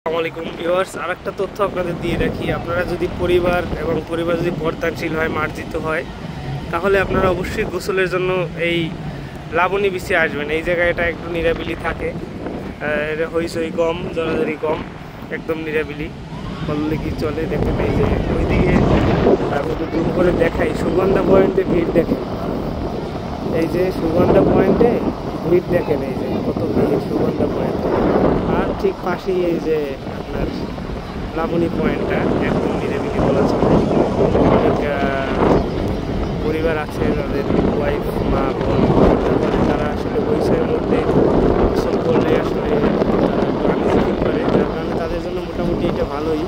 আসসালামু আলাইকুম ভিউয়ার্স, আরেকটা তথ্য আপনাদের দিয়ে রাখি। আপনারা যদি পরিবার যদি পর্দানশীল হয়, মার্জিত হয়, তাহলে আপনারা অবশ্যই গোসলের জন্য এই লাবণী বিচে আসবেন। এই জায়গাটা একটু নিরাবিলি থাকে, এটা হইচই কম, জড়াজড়ি কম, একদম নিরাবিলি বললে কি চলে। দেখেন এই যে ওইদিকে আমি একটু জুম করে দেখাই, সুগন্ধা পয়েন্টে ভিড় দেখেন। এই যে সুগন্ধা পয়েন্টে ভিড় দেখেন, এই যে কত ভিড় সুগন্ধা পয়েন্টে। আর ঠিক পাশেই এই যে আপনার লাবণী পয়েন্টটা একদম নিরিবিলি বলা চলে। অনেক পরিবার আছে তাদের ওয়াইফ, মা, বোন, তারা আসলে বৈশাখের মধ্যে গোসল করলে আসলে তারা আনইজি ফিল করে, যার কারণে তাদের জন্য মোটামুটি এটা ভালোই।